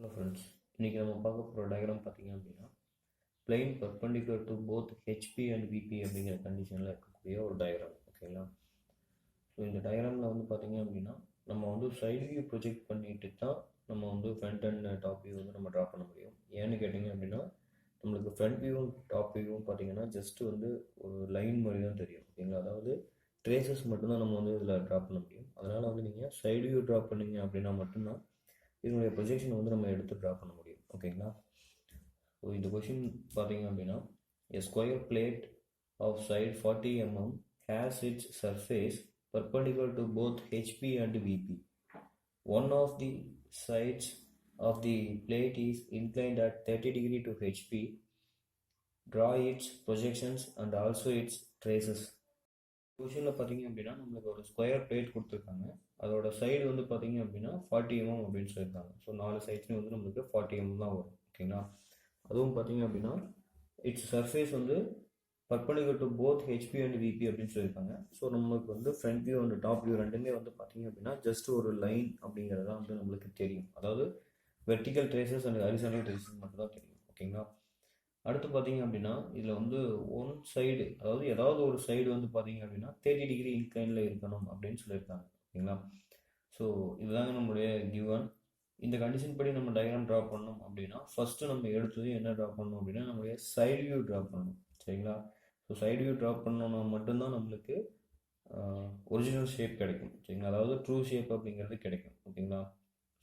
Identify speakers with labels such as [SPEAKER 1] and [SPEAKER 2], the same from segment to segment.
[SPEAKER 1] Hello friends, இன்றைக்கி நம்ம பார்க்க போகிற டயக்ராம் பார்த்திங்க அப்படின்னா plane perpendicular to both HP and VP அப்படிங்கிற கண்டிஷனில் இருக்கக்கூடிய ஒரு டயக்ராம். ஓகேங்களா? ஸோ இந்த டயக்ராமில் வந்து பார்த்திங்க அப்படின்னா நம்ம வந்து சைட் வியூ ப்ரொஜெக்ட் பண்ணிட்டு தான் நம்ம வந்து ஃப்ரண்ட் அண்ட் டாப் வியூ வந்து நம்ம ட்ரா பண்ண முடியும். ஏன்னு கேட்டிங்க அப்படின்னா நம்மளுக்கு ஃப்ரண்ட் வியூவும் டாப் வியூவும் பார்த்திங்கன்னா ஜஸ்ட் வந்து ஒரு லைன் மாதிரி தான் தெரியும். ஓகேங்களா? அதாவது ட்ரேசஸ் மட்டும்தான் நம்ம வந்து இதில் ட்ரா பண்ண முடியும். அதனால் வந்து நீங்கள் சைடு வியூ ட்ரா பண்ணிங்க அப்படின்னா மட்டும்தான் இதனுடைய ப்ரொஜெக்ஷன் வந்து நம்ம எடுத்து ட்ரா பண்ண முடியும். ஓகேங்களா? ஸோ இந்த கொஷின் பார்த்தீங்க அப்படின்னா a square plate of side 40 mm has its surface perpendicular to both HP and VP. One of the sides of the plate is inclined at 30 degree to HP. Draw its projections and also its traces. கொஷனில் பார்த்தீங்க அப்படின்னா நம்மளுக்கு ஒரு square plate கொடுத்துருக்காங்க. அதோட side வந்து பார்த்தீங்க அப்படின்னா 40 mm அப்படின்னு சொல்லியிருக்காங்க. ஸோ 4 சைட்ஸ்லையும் வந்து நம்மளுக்கு 40 mm தான் வரும். ஓகேங்களா? அதுவும் பார்த்தீங்க அப்படின்னா இட்ஸ் சர்ஃபேஸ் வந்து perpendicular to both HP and VP அப்படின்னு சொல்லியிருக்காங்க. ஸோ நம்மளுக்கு வந்து front view and top view ரெண்டுமே வந்து பார்த்தீங்க அப்படின்னா ஜஸ்ட் ஒரு லைன் அப்படிங்கிறதா வந்து நம்மளுக்கு தெரியும். அதாவது vertical traces and horizontal traces மட்டும் தான் தெரியும். ஓகேங்களா? அடுத்து பார்த்தீங்க அப்படின்னா இதில் வந்து ஒன் சைடு, அதாவது ஏதாவது ஒரு சைடு வந்து பார்த்தீங்க அப்படின்னா 30 டிகிரி இன்க்ளைனில் இருக்கணும் அப்படின்னு சொல்லியிருக்காங்க. ஓகேங்களா? ஸோ இதுதாங்க நம்மளுடைய கிவன். இந்த கண்டிஷன் படி நம்ம டயக்ராம் ட்ரா பண்ணணும் அப்படின்னா ஃபஸ்ட்டு நம்ம எடுத்தது என்ன ட்ரா பண்ணணும் அப்படின்னா நம்மளுடைய சைடு வியூ ட்ரா பண்ணணும். சரிங்களா? ஸோ சைடு வியூ ட்ரா பண்ணோம்னா மட்டும்தான் நம்மளுக்கு ஒரிஜினல் ஷேப் கிடைக்கும். சரிங்களா? அதாவது ட்ரூ ஷேப் அப்படிங்கிறது கிடைக்கும். ஓகேங்களா?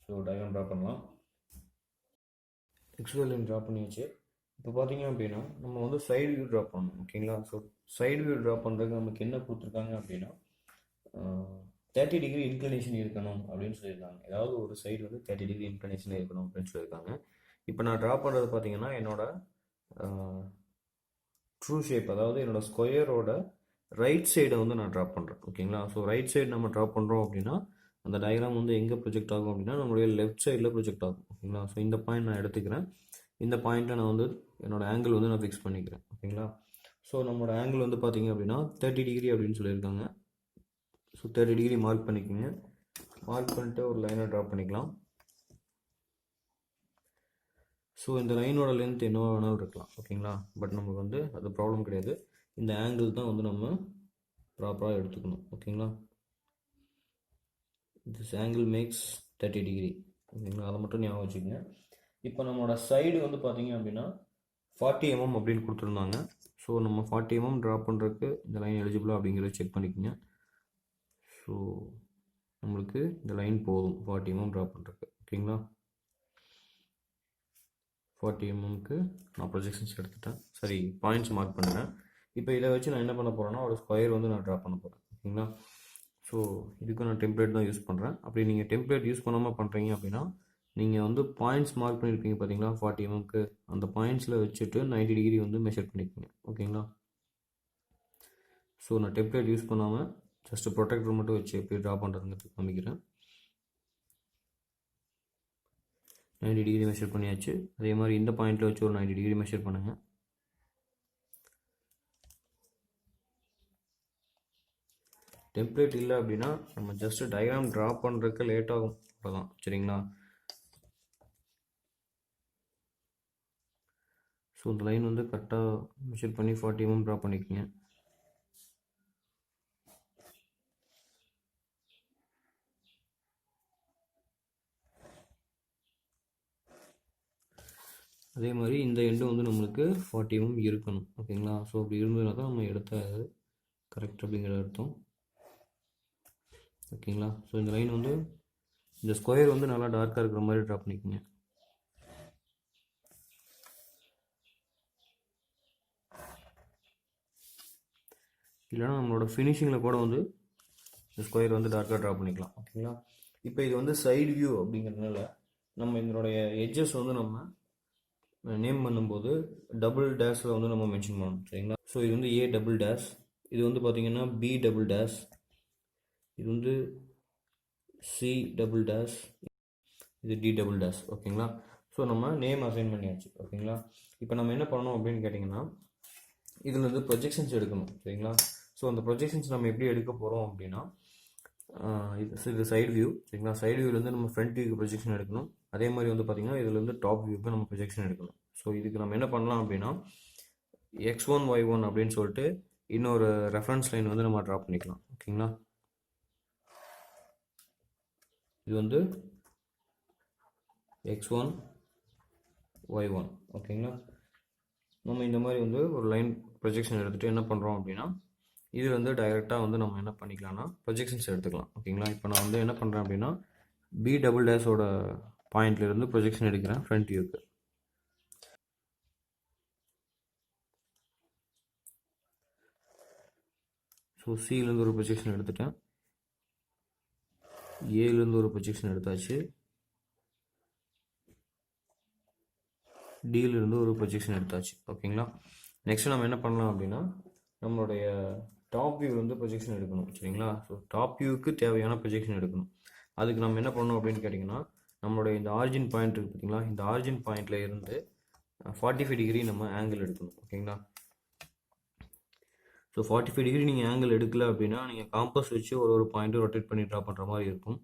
[SPEAKER 1] ஸோ டயக்ராம் ட்ரா பண்ணலாம். எக்ஸ்வல் லைன் ட்ரா பண்ணியாச்சு. இப்போ பார்த்தீங்க அப்படின்னா நம்ம வந்து சைடு வியூ ட்ரா பண்ணணும். ஓகேங்களா? ஸோ சைடு வியூ ட்ரா பண்ணுறதுக்கு நமக்கு என்ன கொடுத்துருக்காங்க அப்படின்னா 30 டிகிரி இன்க்ளினேஷன் இருக்கணும் அப்படின்னு சொல்லியிருக்காங்க. ஏதாவது ஒரு சைடு வந்து 30 டிகிரி இன்க்ளினேஷன் இருக்கணும் அப்படின்னு சொல்லியிருக்காங்க. இப்போ நான் ட்ரா பண்ணுறது பார்த்தீங்கன்னா என்னோட ட்ரூ ஷேப், அதாவது என்னோட ஸ்கொயரோட ரைட் சைடை வந்து நான் ட்ரா பண்ணுறேன். ஓகேங்களா? ஸோ ரைட் சைடு நம்ம ட்ரா பண்ணுறோம் அப்படின்னா அந்த டயக்ராம் வந்து எங்கே ப்ரொஜெக்ட் ஆகும் அப்படின்னா நம்மளுடைய லெஃப்ட் சைடில் ப்ரொஜெக்ட் ஆகும். ஓகேங்களா? ஸோ இந்த பாயிண்ட் நான் எடுத்துக்கிறேன். இந்த பாயிண்ட்டில் நான் வந்து என்னோடய ஆங்கிள் வந்து நான் ஃபிக்ஸ் பண்ணிக்கிறேன். ஓகேங்களா? ஸோ நம்மளோட ஆங்கிள் வந்து பார்த்தீங்க அப்படின்னா 30 டிகிரி அப்படின்னு சொல்லியிருக்காங்க. ஸோ 30 டிகிரி மார்க் பண்ணிக்கோங்க. மார்க் பண்ணிட்டு ஒரு லைனை ட்ரா பண்ணிக்கலாம். ஸோ இந்த லைனோட லென்த் என்னவோ வேணாலும் இருக்கலாம். ஓகேங்களா? பட் நமக்கு வந்து அது ப்ராப்ளம் கிடையாது. இந்த ஆங்கிள் தான் வந்து நம்ம ப்ராப்பராக எடுத்துக்கணும். ஓகேங்களா? This angle makes 30 degree. ஓகேங்களா? அதை மட்டும் ஞாபகம் வச்சுக்கோங்க. இப்போ நம்மளோட சைடு வந்து பார்த்தீங்க அப்படின்னா 40 mm அப்படின்னு கொடுத்துருந்தாங்க. ஸோ நம்ம 40 mm ட்ரா பண்ணுறதுக்கு இந்த லைன் எலிஜிபிளா அப்படிங்கிறத செக் பண்ணிக்கோங்க. ஸோ நம்மளுக்கு இந்த லைன் போதும் 40 mm ட்ரா பண்ணுறதுக்கு. ஓகேங்களா? 40 mmக்கு நான் ப்ரொஜெக்ஷன்ஸ் எடுத்துட்டேன். சரி, பாயிண்ட்ஸ் மார்க் பண்ணுறேன். இப்போ இதை வச்சு நான் என்ன பண்ண போகிறேன்னா ஒரு ஸ்கொயர் வந்து நான் ட்ரா பண்ண போகிறேன். ஓகேங்களா? ஸோ இதுக்கு நான் டெம்ப்ளேட் தான் யூஸ் பண்ணுறேன். அப்படி நீங்கள் டெம்ப்ளேட் யூஸ் பண்ணாமல் பண்ணுறீங்க அப்படின்னா நீங்கள் வந்து பாயிண்ட்ஸ் மார்க் பண்ணியிருப்பீங்க பார்த்தீங்களா 40 mmக்கு, அந்த பாயிண்ட்ஸில் வச்சுட்டு 90 டிகிரி வந்து மெஷர் பண்ணிக்கோங்க. ஓகேங்களா? ஸோ நான் டெம்ப்ளேட் யூஸ் பண்ணாமல் ஜஸ்ட் ப்ரொடெக்டர் மட்டும் வச்சு எப்படி ட்ரா பண்ணுறதுங்கிறது காமிக்கிறேன். 90 டிகிரி மெஷர் பண்ணியாச்சு. அதே மாதிரி இந்த பாயிண்ட்டில் வச்சு ஒரு 90 டிகிரி மெஷர் பண்ணுங்கள். டெம்ப்ளேட் இல்லை அப்படின்னா நம்ம ஜஸ்ட் டயக்ராம் ட்ரா பண்ணுறதுக்கு லேட் ஆகும், அவ்வளோதான். சரிங்களா? ஸோ இந்த லைன் வந்து கரெக்டாக மெஷர் பண்ணி 40 mm ட்ரா பண்ணிக்கோங்க. அதே மாதிரி இந்த எண்டு வந்து நம்மளுக்கு 40 mm இருக்கணும். ஓகேங்களா? ஸோ அப்படி இருந்ததுனா தான் நம்ம எடுத்த கரெக்ட் அப்படிங்கிற அர்த்தம். ஓகேங்களா? ஸோ இந்த லைன் வந்து இந்த ஸ்கொயர் வந்து நல்லா டார்க்காக இருக்கிற மாதிரி ட்ரா பண்ணிக்கோங்க. இல்லைனா நம்மளோட ஃபினிஷிங்கில் கூட வந்து இந்த ஸ்கொயர் வந்து டார்க்காக ட்ரா பண்ணிக்கலாம். ஓகேங்களா? இப்போ இது வந்து சைடு வியூ அப்படிங்கிறதுனால நம்ம இதனுடைய எட்ஜஸ் வந்து நம்ம நேம் பண்ணும்போது டபுள் டேஷில் வந்து நம்ம மென்ஷன் பண்ணணும். சரிங்களா? ஸோ இது வந்து A டபுள் டேஷ், இது வந்து பார்த்திங்கன்னா B டபுள் டேஷ், இது வந்து C டபுள் டேஷ், இது D டபுள் டேஷ். ஓகேங்களா? ஸோ நம்ம நேம் அசைன் பண்ணியாச்சு. ஓகேங்களா? இப்போ நம்ம என்ன பண்ணணும் அப்படின்னு கேட்டிங்கன்னா இதில் வந்து ப்ரொஜெக்ஷன்ஸ் எடுக்கணும். சரிங்களா? ஸோ அந்த ப்ரொஜெக்ஷன்ஸ் நம்ம எப்படி எடுக்க போகிறோம் அப்படின்னா இது சைடு வியூ சரிங்களா. சைடு வியூலேருந்து நம்ம ஃப்ரண்ட் வியூக்கு ப்ரொஜெக்ஷன் எடுக்கணும். அதே மாதிரி வந்து பார்த்திங்கன்னா இதுலேருந்து டாப் வியூக்கு நம்ம ப்ரொஜெக்ஷன் எடுக்கணும். ஸோ இதுக்கு நம்ம என்ன பண்ணலாம் அப்படின்னா x1 y1 அப்படின்னு சொல்லிட்டு இன்னொரு ரெஃபரன்ஸ் லைன் வந்து நம்ம ட்ரா பண்ணிக்கலாம். ஓகேங்களா. இது வந்து x1 y1 ஓகேங்களா. நம்ம இந்த மாதிரி வந்து ஒரு லைன் ப்ரொஜெக்ஷன் எடுத்துகிட்டு என்ன பண்ணுறோம் அப்படின்னா இது வந்து டைரெக்டாக வந்து நம்ம என்ன பண்ணிக்கலாம்னா ப்ரொஜெக்ஷன்ஸ் எடுத்துக்கலாம். ஓகேங்களா. இப்போ நான் வந்து என்ன பண்ணுறேன் அப்படின்னா பி டபுள் டேஷோட பாயிண்ட்லேருந்து ப்ரொஜெக்ஷன் எடுக்கிறேன் ஃப்ரண்ட் வியூக்கு. ஸோ சிலேருந்து ஒரு ப்ரொஜெக்ஷன் எடுத்துட்டேன், ஏலேருந்து ஒரு ப்ரொஜெக்ஷன் எடுத்தாச்சு, டியிலிருந்து ஒரு ப்ரொஜெக்ஷன் எடுத்தாச்சு. ஓகேங்களா. நெக்ஸ்ட் நம்ம என்ன பண்ணலாம் அப்படின்னா நம்மளுடைய டாப் வியூ வந்து ப்ரொஜெக்ஷன் எடுக்கணும் சரிங்களா. ஸோ டாப் வியூக்கு தேவையான ப்ரொஜெக்ஷன் எடுக்கணும். அதுக்கு நம்ம என்ன பண்ணணும் அப்படின்னு கேட்டிங்கன்னா நம்மளுடைய இந்த ஆரிஜின் பாயிண்ட் இருக்குது பார்த்தீங்களா, இந்த ஆரிஜின் பாயிண்டில் இருந்து 45 டிகிரி நம்ம ஆங்கிள் எடுக்கணும். ஓகேங்களா. ஸோ 45 டிகிரி நீங்கள் ஆங்கிள் எடுக்கல அப்படின்னா நீங்கள் காம்பஸ் வச்சு ஒரு பாயிண்ட்டு ரொட்டேட் பண்ணி ட்ரா பண்ணுற மாதிரி இருக்கும்.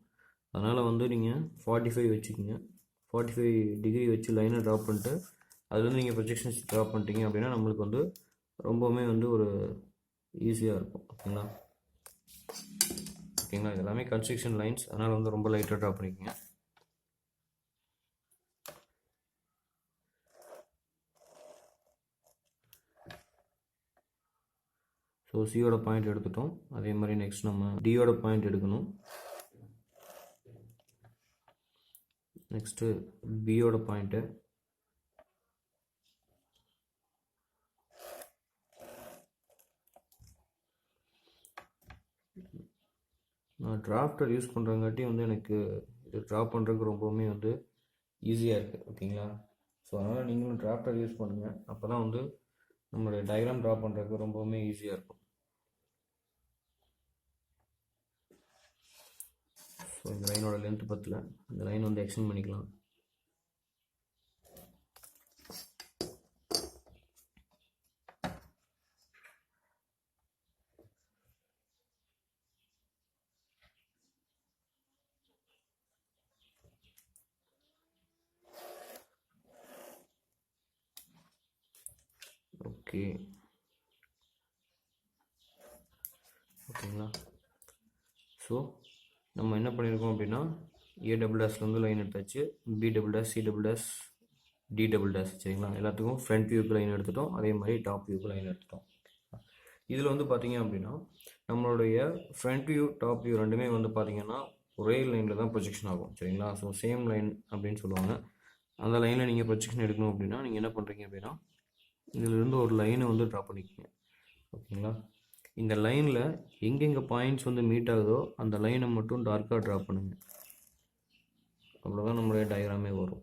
[SPEAKER 1] அதனால் வந்து நீங்கள் 45 வச்சுக்கோங்க. 45 டிகிரி வச்சு லைனை ட்ரா பண்ணிட்டு அதுலேருந்து நீங்கள் ப்ரொஜெக்ஷன்ஸ் ட்ரா பண்ணிட்டீங்க அப்படின்னா நம்மளுக்கு வந்து ரொம்பவுமே வந்து ஒரு ஈஸியாக இருக்கும். ஓகேங்களா. ஓகேங்களா. இது எல்லாமே கன்ஸ்ட்ரக்ஷன் லைன்ஸ், அதனால் வந்து ரொம்ப லைட்டாக ட்ரா பண்ணிக்கோங்க. ஸோ சியோட பாயிண்ட் எடுத்துட்டோம். அதே மாதிரி நெக்ஸ்ட் நம்ம டியோட பாயிண்ட் எடுக்கணும். நெக்ஸ்ட்டு பியோட பாயிண்ட்டு, நான் டிராஃப்டர் யூஸ் பண்ணுறங்காட்டி வந்து எனக்கு இது ட்ரா பண்ணுறதுக்கு ரொம்பவுமே வந்து ஈஸியாக இருக்குது. ஓகேங்களா. ஸோ அதனால் நீங்களும் டிராஃப்டர் யூஸ் பண்ணுங்கள். அப்போ தான் வந்து நம்மளுடைய டயக்ராம் ட்ரா பண்ணுறதுக்கு ரொம்பவுமே ஈஸியாக இருக்கும். ஸோ இந்த லைனோட லென்த் பத்தில் இந்த லைன் வந்து எக்ஸ்டெண்ட் பண்ணிக்கலாம். ஓகேங்களா. ஸோ நம்ம என்ன பண்ணியிருக்கோம் அப்படின்னா ஏ டபுள் டேஷ்லேருந்து லைன் எடுத்தாச்சு, B double dash, C double dash, D double dash சரிங்களா. எல்லாத்துக்கும் ஃப்ரண்ட் வியூக்கு லைன் எடுத்துட்டோம், அதே மாதிரி டாப் வியூக்கு லைன் எடுத்துட்டோம். இதில் வந்து பார்த்தீங்க அப்படின்னா நம்மளுடைய ஃப்ரண்ட் வியூ டாப் வியூ ரெண்டுமே வந்து பார்த்தீங்கன்னா ஒரே லைனில் தான் ப்ரொஜெக்ஷன் ஆகும் சரிங்களா. ஸோ சேம் லைன் அப்படின்னு சொல்லுவாங்க. அந்த லைனில் நீங்கள் ப்ரொஜெக்ஷன் எடுக்கணும் அப்படின்னா நீங்கள் என்ன பண்ணுறீங்க அப்படின்னா இதிலிருந்து ஒரு லைனை வந்து ட்ரா பண்ணிக்கோங்க. ஓகேங்களா. இந்த லைனில் எங்கெங்கே பாயிண்ட்ஸ் வந்து மீட் ஆகுதோ அந்த லைனை மட்டும் டார்க்காக ட்ரா பண்ணுங்கள். அவ்வளோதான் நம்மளுடைய டயக்ராமே வரும்.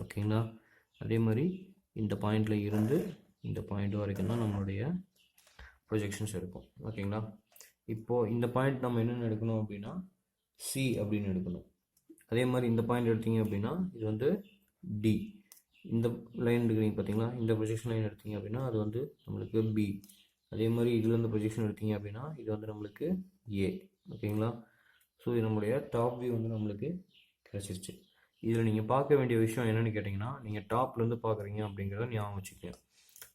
[SPEAKER 1] ஓகேங்களா. அதே மாதிரி இந்த பாயிண்டில் இருந்து இந்த பாயிண்ட் வரைக்கும் தான் நம்மளுடைய ப்ரொஜெக்ஷன்ஸ் எடுக்கும். ஓகேங்களா. இப்போது இந்த பாயிண்ட் நம்ம என்னென்ன எடுக்கணும் அப்படின்னா சி அப்படின்னு எடுக்கணும். அதே மாதிரி இந்த பாயிண்ட் எடுத்தீங்க அப்படின்னா இது வந்து டி. இந்த லைன் எடுக்கிறீங்க பார்த்தீங்களா, இந்த ப்ரொஜெக்ஷன் லைன் எடுத்தீங்க அப்படின்னா அது வந்து நம்மளுக்கு பி. அதே மாதிரி இதுலேருந்து ப்ரொஜெக்ஷன் எடுத்தீங்க அப்படின்னா இது வந்து நம்மளுக்கு ஏ. ஓகேங்களா. ஸோ இது நம்மளுடைய டாப் வியூ வந்து நம்மளுக்கு கிடச்சிருச்சு. இதில் நீங்கள் பார்க்க வேண்டிய விஷயம் என்னென்னு கேட்டிங்கன்னா நீங்கள் டாப்லேருந்து பார்க்குறீங்க அப்படிங்கிறத ஞாபகம் வச்சுக்கோங்க.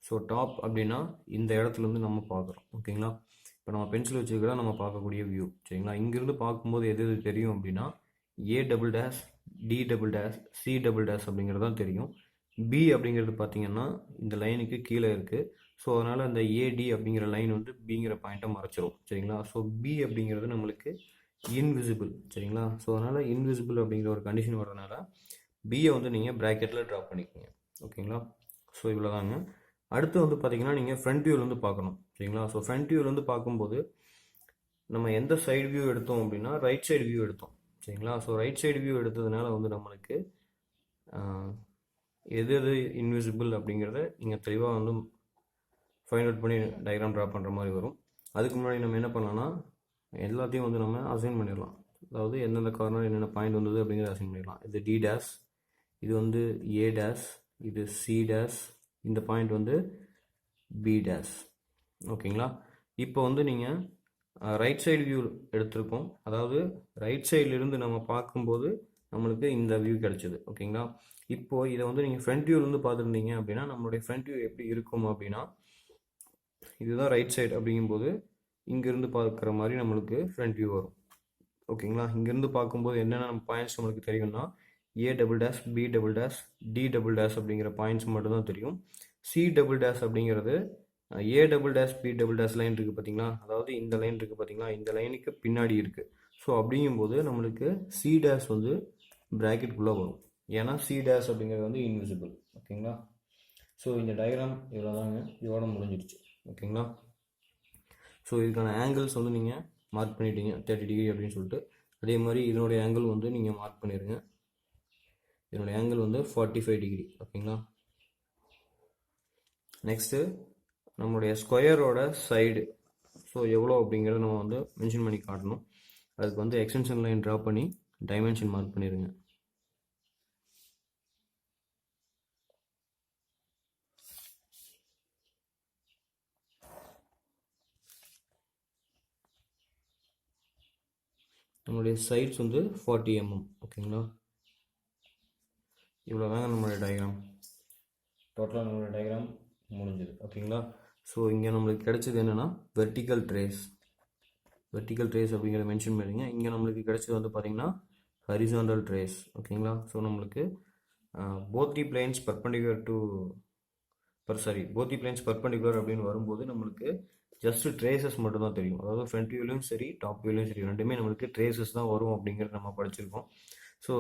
[SPEAKER 1] ஸோ டாப் அப்படின்னா இந்த இடத்துலேருந்து நம்ம பார்க்குறோம். ஓகேங்களா. இப்போ நம்ம பென்சில் வச்சுக்கிட்டா நம்ம பார்க்கக்கூடிய வியூ சரிங்களா. இங்கேருந்து பார்க்கும்போது எது எது தெரியும் அப்படின்னா A double dash, D double dash, C double dash அப்படிங்கிறது தான் தெரியும். பி அப்படிங்கிறது பார்த்தீங்கன்னா இந்த லைனுக்கு கீழே இருக்குது. ஸோ அதனால் அந்த ஏடி அப்படிங்கிற லைன் வந்து பிங்கிற பாயிண்ட்டை மறைச்சிரும் சரிங்களா. ஸோ பி அப்படிங்கிறது நம்மளுக்கு இன்விசிபிள் சரிங்களா. ஸோ அதனால் இன்விசிபிள் அப்படிங்கிற ஒரு கண்டிஷன் வர்றதுனால பியை வந்து நீங்கள் ப்ராக்கெட்டில் ட்ரா பண்ணிக்கோங்க. ஓகேங்களா. ஸோ இவ்வளோதாங்க. அடுத்து வந்து பார்த்தீங்கன்னா நீங்கள் ஃப்ரண்ட் வியூலேருந்து பார்க்கணும் சரிங்களா. ஸோ ஃப்ரண்ட் வியூலேருந்து பார்க்கும்போது நம்ம எந்த சைடு வியூ எடுத்தோம் அப்படின்னா ரைட் சைடு வியூ எடுத்தோம் சரிங்களா. ஸோ ரைட் சைடு வியூ எடுத்ததுனால வந்து நம்மளுக்கு எது எது இன்விசிபிள் அப்படிங்கிறத நீங்கள் தெளிவாக வந்து ஃபைண்ட் அவுட் பண்ணி டயக்ராம் ட்ரா பண்ணுற மாதிரி வரும். அதுக்கு முன்னாடி நம்ம என்ன பண்ணலாம்னா எல்லாத்தையும் வந்து நம்ம அசைன் பண்ணிடலாம். அதாவது எந்தெந்த கார்னர் என்னென்ன பாயிண்ட் வந்தது அப்படிங்கிறத அசைன் பண்ணிடலாம். இது டி டேஷ், இது வந்து ஏ டேஷ், இது சி டேஷ், இந்த பாயிண்ட் வந்து பி டேஷ். ஓகேங்களா. இப்போ வந்து நீங்கள் ரைட் சைடு வியூ எடுத்திருக்கோம். அதாவது ரைட் சைட்லேருந்து நம்ம பார்க்கும்போது நம்மளுக்கு இந்த வியூ கிடைச்சிது. ஓகேங்களா? இப்போது இதை வந்து நீங்கள் ஃப்ரண்ட் வியூலேருந்து பார்த்துருந்தீங்க அப்படின்னா நம்மளுடைய ஃப்ரண்ட் வியூ எப்படி இருக்கும் அப்படின்னா, இதுதான் ரைட் சைடு அப்படிங்கும்போது இங்கேருந்து பார்க்குற மாதிரி நம்மளுக்கு ஃப்ரண்ட் வியூ வரும். ஓகேங்களா? இங்கேருந்து பார்க்கும்போது என்னென்ன நம்ம பாயிண்ட்ஸ் நம்மளுக்கு தெரியும்னா A double dash, B double dash, D double dash அப்படிங்கிற பாயிண்ட்ஸ் மட்டும் தான் தெரியும். சி டபுள் டேஷ் அப்படிங்கிறது A double dash, B double dash line இருக்குது பார்த்தீங்களா? அதாவது இந்த லைன் இருக்குது பார்த்தீங்களா? இந்த லைனுக்கு பின்னாடி இருக்குது. ஸோ அப்படிங்கும்போது நம்மளுக்கு சி டேஷ் வந்து ப்ராக்கெட்குள்ளே வரும். ஏன்னா சி டேஷ் அப்படிங்கிறது வந்து இன்விசிபிள். ஓகேங்களா? ஸோ இந்த டயக்ராம் இவ்வளோ தாங்க, இதோட முடிஞ்சிடுச்சு. ஓகேங்களா? ஸோ இதுக்கான ஆங்கிள்ஸ் வந்து நீங்கள் மார்க் பண்ணிட்டீங்க 30 டிகிரி அப்படின்னு சொல்லிட்டு. அதே மாதிரி இதனுடைய ஆங்கிள் வந்து நீங்கள் மார்க் பண்ணிடுங்க. இதனுடைய ஆங்கிள் வந்து 45 டிகிரி. ஓகேங்களா? நெக்ஸ்ட்டு நம்மளுடைய ஸ்கொயரோட சைடு ஸோ எவ்வளோ அப்படிங்கிறத நம்ம வந்து மென்ஷன் பண்ணி காட்டணும். அதுக்கு வந்து எக்ஸ்டென்ஷன் லைன் ட்ரா பண்ணி டைமென்ஷன் மார்க் பண்ணிடுங்க. நம்மளுடைய சைட்ஸ் வந்து 40 mm. ஓகேங்களா? இவ்வளோ தாங்க நம்மளுடைய டயக்ராம். டோட்டலாக நம்மளுடைய டயக்ராம் முடிஞ்சுது. ஓகேங்களா? ஸோ இங்கே நம்மளுக்கு கிடைச்சது என்னென்னா வெர்டிக்கல் ட்ரேஸ் அப்படிங்கிறத மென்ஷன் பண்ணிங்க. இங்கே நம்மளுக்கு கிடைச்சது வந்து பார்த்திங்கன்னா ஹரிசாண்டல் ட்ரேஸ். ஓகேங்களா? ஸோ நம்மளுக்கு போத் தி பிளேன்ஸ் பர்பண்டிகுலர் அப்படின்னு வரும்போது நம்மளுக்கு ஜஸ்ட் ட்ரேசஸ் மட்டும் தான் தெரியும். அதாவது ஃப்ரண்ட் வியூலையும் சரி டாப் வியூலையும் சரி ரெண்டுமே நம்மளுக்கு ட்ரேசஸ் தான் வரும் அப்படிங்கிறது நம்ம படிச்சிருக்கோம். ஸோ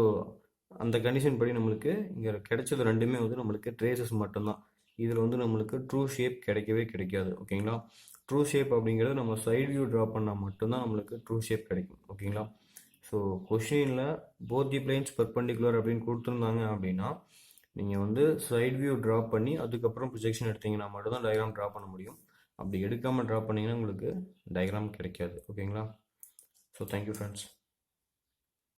[SPEAKER 1] அந்த கண்டிஷன் படி நம்மளுக்கு இங்கே கிடைச்சது ரெண்டுமே வந்து நம்மளுக்கு ட்ரேசஸ் மட்டும்தான். இதில் வந்து நம்மளுக்கு ட்ரூ ஷேப் கிடைக்கவே கிடைக்காது. ஓகேங்களா? ட்ரூ ஷேப் அப்படிங்கிறது நம்ம சைடு வியூ ட்ரா பண்ணால் மட்டும்தான் நம்மளுக்கு ட்ரூ ஷேப் கிடைக்கும். ஓகேங்களா? ஸோ கொஷினில் போத் தி பிளேன்ஸ் பர்பண்டிகுலர் அப்படின்னு கொடுத்துருந்தாங்க அப்படின்னா நீங்கள் வந்து சைட் வியூ ட்ரா பண்ணி அதுக்கப்புறம் ப்ரொஜெக்ஷன் எடுத்தீங்கன்னா மட்டும்தான் டயக்ராம் ட்ரா பண்ண முடியும். அப்படி எடுக்காமல் ட்ரா பண்ணிங்கன்னா உங்களுக்கு டயக்ராம் கிடைக்காது. ஓகேங்களா? So thank you friends.